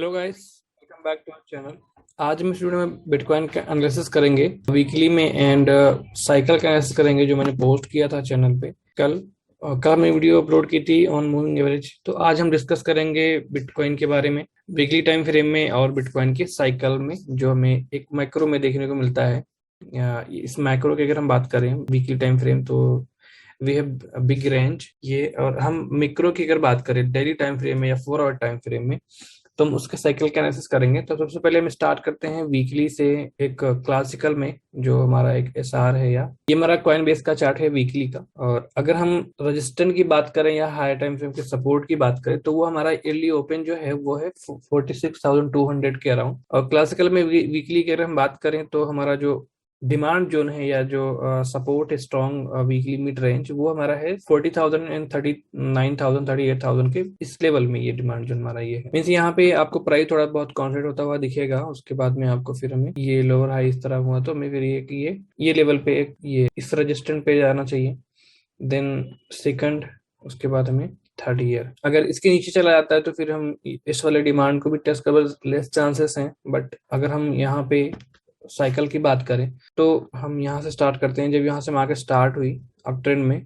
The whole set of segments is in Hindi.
Hello guys, welcome back to our channel. आज हम इस वीडियो में बिटकॉइन का एनालिसिस करेंगे वीकली में एंड साइकिल का एनालिसिस करेंगे जो मैंने पोस्ट किया था चैनल पे कल। कल मैं वीडियो अपलोड की थी ऑन मूविंग एवरेज। तो आज हम डिस्कस करेंगे बिटकॉइन के बारे में वीकली टाइम फ्रेम में और बिटकॉइन के साइकिल में जो हमें एक मैक्रो में देखने को मिलता है। इस मैक्रो की अगर हम बात करें वीकली टाइम फ्रेम तो वी हैव बिग रेंज ये, और हम मिक्रो की अगर बात करें डेली टाइम फ्रेम में या 4 आवर टाइम फ्रेम में तो हम उसके साइकिल का एनालिसिस करेंगे। तो सबसे पहले हम स्टार्ट करते हैं वीकली से। एक क्लासिकल में जो हमारा एक एसआर है, या ये हमारा कॉइन बेस का चार्ट है वीकली का। और अगर हम रजिस्टेंस की बात करें या हायर टाइम फ्रेम के सपोर्ट की बात करें तो वो हमारा ईयरली ओपन जो है वो है 46,200 के अराउंड। और क्लासिकल में वीकली की अगर हम बात करें तो हमारा जो डिमांड जोन है या जो सपोर्ट है स्ट्रॉन्ग वीकली मिड रेंज वो हमारा है 40,000 एंड 39,000 38,000 के इस लेवल में। ये डिमांड जोन हमारा ये है। मीन्स यहाँ पे आपको प्राइस थोड़ा बहुत कॉन्सेंट्रेट होता हुआ दिखेगा। उसके बाद में आपको फिर हमें ये लोअर हाई इस तरह हुआ तो हमें फिर ये कि ये लेवल पे एक ये इस रजिस्टेंस पे जाना चाहिए। देन सेकंड, उसके बाद हमें थर्ड ईयर अगर इसके नीचे चला जाता है तो फिर हम इस वाले डिमांड को भी टेस्ट कर लेस चांसेस हैं। बट अगर हम यहाँ पे साइकिल की बात करें तो हम यहाँ से स्टार्ट करते हैं। जब यहाँ से मार्केट स्टार्ट हुई अप ट्रेंड में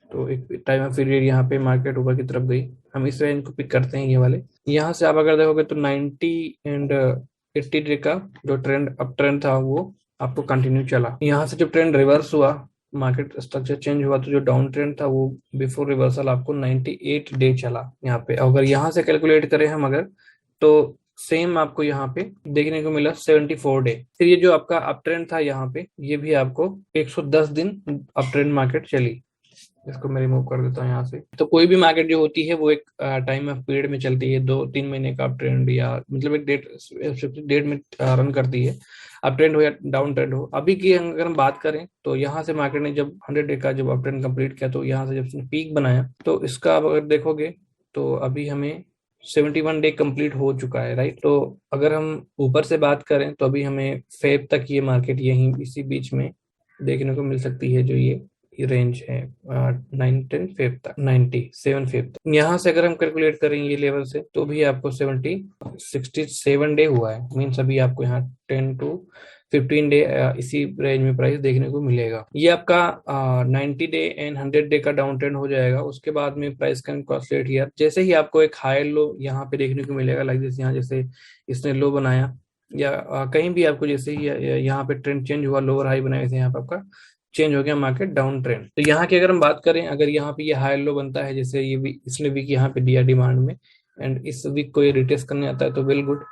तो एक टाइम ऑफ पीरियड यहाँ पे मार्केट ऊपर की तरफ गई। हम इस रेंज को पिक करते हैं ये वाले। यहाँ से आप अगर देखोगे तो 90 एंड 80 डे का जो ट्रेंड अप ट्रेंड था वो आपको कंटिन्यू चला। यहाँ से जब ट्रेंड रिवर्स हुआ, मार्केट स्ट्रक्चर चेंज हुआ, तो जो डाउन ट्रेंड था वो बिफोर रिवर्सल आपको 98 डे चला यहाँ पे। अगर यहाँ से कैलकुलेट करें हम अगर तो सेम आपको यहाँ पे देखने को मिला 74 डे। फिर ये जो आपका अप ट्रेंड था यहाँ पे ये भी आपको 110 दिन अप ट्रेंड मार्केट चली। इसको मैं रिमूव कर देता हूँ यहाँ से। तो कोई भी मार्केट जो होती है वो एक टाइम ऑफ पीरियड में चलती है, 2-3 महीने का अप ट्रेंड या मतलब एक डेट में रन करती है। अप ट्रेंड हो या डाउन ट्रेंड हो। अभी की अगर हम बात करें तो यहाँ से मार्केट ने जब 100 डे का जब अप ट्रेंड कंप्लीट किया तो यहाँ से जब उसने पीक बनाया तो इसका आप अगर देखोगे तो अभी हमें 71 डे कंप्लीट हो चुका है, राइट। तो अगर हम ऊपर से बात करें तो अभी हमें फेब तक ये मार्केट यहीं इसी बीच में देखने को मिल सकती है। जो ये रेंज है 9-10 फेब तक, 97 फेब तक। यहाँ से अगर हम कैलकुलेट करें ये लेवल से तो भी आपको 67 डे हुआ है। मीन्स अभी आपको यहाँ 10 to 15 डे इसी रेंज में प्राइस देखने को मिलेगा। ये आपका 90 डे एंड 100 डे का डाउन ट्रेंड हो जाएगा। उसके बाद में प्राइस कैन कॉन्सोलिडेट हियर। जैसे ही आपको एक हाई लो यहाँ पे देखने को मिलेगा, लाइक जैसे यहाँ जैसे इसने लो बनाया या कहीं भी आपको जैसे ही यहाँ पे ट्रेंड चेंज हुआ, लोअर हाई बनाया, जैसे यहाँ पे आपका चेंज हो गया मार्केट डाउन ट्रेंड। तो यहाँ की अगर हम बात करें, अगर यहाँ पे ये हाई लो बनता है जैसे ये भी इसने वीक यहाँ पे दिया डिमांड में एंड इस वीक को ये रिटेस्ट करने आता है तो वेल गुड।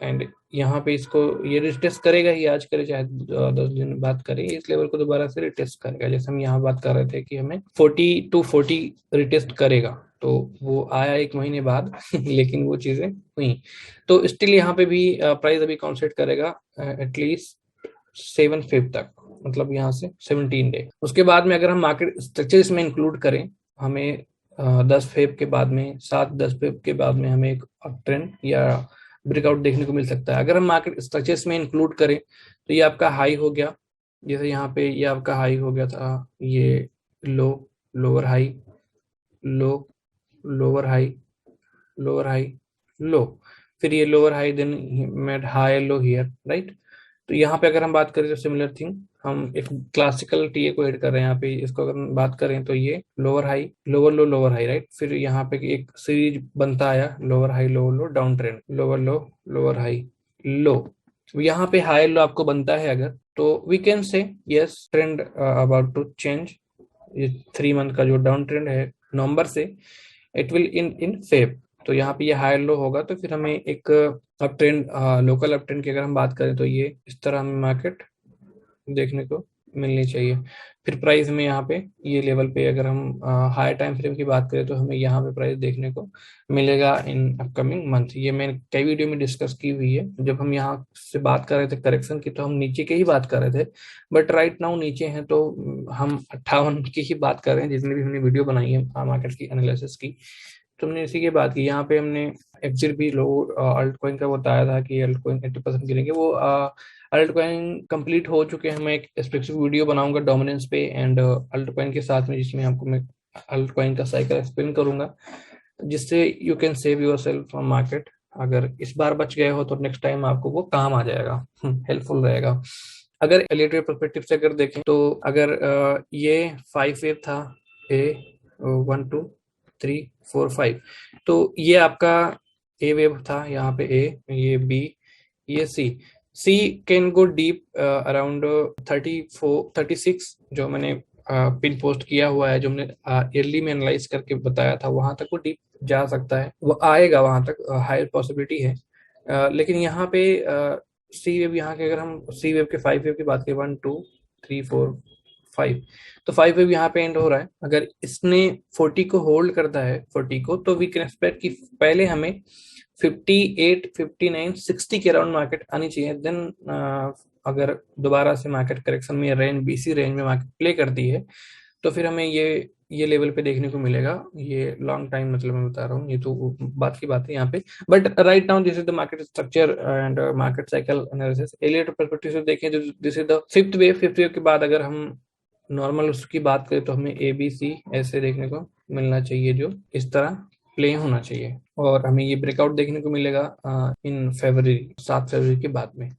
एंड यहाँ पे इसको ये रिटेस्ट करेगा ही, आज करे चाहे 10 दिन बात करें, इस लेवल को दोबारा से रिटेस्ट करेगा। जैसे हम यहाँ बात कर रहे थे कि हमें 40 to 40 रिटेस्ट करेगा, तो वो आया एक महीने बाद लेकिन वो चीजें हुई। तो स्टिल यहाँ पे भी प्राइस अभी कॉन्सेंट्रेट करेगा एटलीस्ट 7 फेब तक, मतलब यहाँ से 17 डे। उसके बाद में अगर हम मार्केट स्ट्रक्चर इसमें इंक्लूड करें, हमें 10 फेब के बाद में 7-10 फेब के बाद में हमें एक अप ट्रेंड या ब्रेकआउट देखने को मिल सकता है। अगर हम मार्केट स्ट्रक्चर्स में इंक्लूड करें तो ये आपका हाई हो गया। जैसे यहाँ पे ये आपका हाई हो गया था, ये low, lower high, low, lower high, lower high, low, फिर ये lower high, then made high low here, right. तो यहाँ पे अगर हम बात करें तो सिमिलर थिंग, हम एक क्लासिकल टीए को ऐड कर रहे हैं यहाँ पे। इसको अगर हम बात करें तो ये lower high, lower low, lower high, right. फिर यहाँ पे एक सीरीज बनता आया, lower high, lower low, down trend, lower low, lower high, low. तो यहाँ पे हाई लो आपको बनता है अगर, तो we can say yes trend about to change. ये 3 मंथ का जो डाउन ट्रेंड है नवंबर से, इट विल इन फेब। तो यहाँ पे ये हाई लो होगा तो फिर हमें एक up trend, local up trend की अगर हम बात करें तो ये इस तरह हमें मार्केट देखने को मिलनी चाहिए। फिर प्राइस में यहाँ पे ये लेवल पे अगर हम हाई टाइम फ्रेम की बात करें तो हमें यहाँ पे प्राइस देखने को मिलेगा इन अपकमिंग मंथ। ये मैंने कई वीडियो में डिस्कस की हुई है। जब हम यहाँ से बात कर रहे थे करेक्शन की तो हम नीचे के ही बात कर रहे थे, बट राइट नाउ नीचे हैं तो हम 58 की ही बात कर रहे हैं। जितनी भी हमने वीडियो बनाई है मार्केट की एनालिसिस की तो हमने इसी की बात की। यहाँ पे हमने एक्सिट भी लोग अल्ट कॉइन का बताया था कि अल्ट कॉइन 80% गिरेंगे। वो अल्ट कॉइन कंप्लीट हो चुके हैं। मैं एक स्पेसिफिक वीडियो बनाऊंगा डोमिनेंस पे एंड अल्ट कॉइन के साथ में, जिसमें आपको मैं अल्ट कॉइन का साइकिल एक्सप्लेन करूंगा, जिससे you can save your self from market अगर इस बार बच गए हो तो नेक्स्ट टाइम आपको वो काम आ जाएगा, हेल्पफुल रहेगा। अगर एलिटरी परस्पेक्टिव से अगर देखें तो अगर ये 5 वेव था, ए 1 2 3 4 5, तो ये आपका ए वेव था, यहाँ पे ए, ये बी, ये सी। सी कैन गो डीप अराउंड 34 36, जो मैंने पिन पोस्ट किया हुआ है, जो हमने ईयरली में एनालाइज करके बताया था, वहां तक वो डीप जा सकता है, वो आएगा वहां तक, हायर पॉसिबिलिटी है। लेकिन यहाँ पे सी वेव, यहाँ के अगर हम सी वेव के 5 वेव की बात करें, 1 2 3 4 5, तो 5 वेव यहाँ पे एंड हो रहा है। अगर इसने 40 को होल्ड करता है, 40 को, तो वी कैन एक्सपेक्ट कि पहले हमें 58 59 60 के अराउंड मार्केट आनी चाहिए। देन अगर दोबारा से मार्केट करेक्शन में रेंज, बीसी रेंज में मार्केट प्ले करती है, तो फिर हमें ये लेवल पे देखने को मिलेगा। ये लॉन्ग टाइम मतलब मैं बता रहा हूँ, ये तो बात की बात है यहाँ पे। But right now this is the market structure and market cycle analysis. Elliott perspective से देखें तो this is the fifth wave. Fifth wave के बाद अगर हम नॉर्मल उसकी बात करें तो हमें ए बी सी ऐसे देखने को मिलना चाहिए, जो इस तरह प्ले होना चाहिए, और हमें ये ब्रेकआउट देखने को मिलेगा इन फरवरी, 7 फरवरी के बाद में।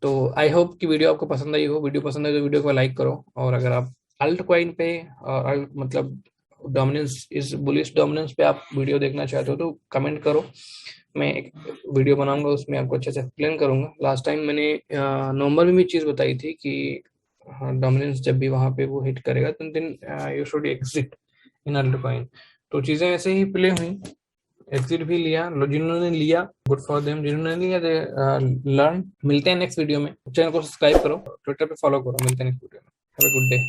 तो आई होप कि वीडियो आपको पसंद आई हो। वीडियो पसंद आई तो वीडियो को लाइक करो, और अगर आप अल्ट कॉइन पे और मतलब डोमिनेंस, इस बुलिश डोमिनेंस पे आप वीडियो देखना चाहते हो तो कमेंट करो, मैं एक वीडियो बनाऊंगा, उसमें आपको अच्छे से एक्सप्लेन करूंगा। लास्ट टाइम मैंने नवंबर में भी चीज़ बताई थी कि डोमिनेंस जब भी वहां पे वो हिट करेगा तो then you should exit in alt coin. तो चीज़ें ऐसे ही प्ले हुई, एग्जिट भी लिया, जिन्होंने लिया गुड फॉर देम, जिन्होंने लिया दे लर्न। मिलते हैं नेक्स्ट वीडियो में। चैनल को सब्सक्राइब करो, ट्विटर पे फॉलो करो, मिलते हैं नेक्स्ट वीडियो में। Have a good day.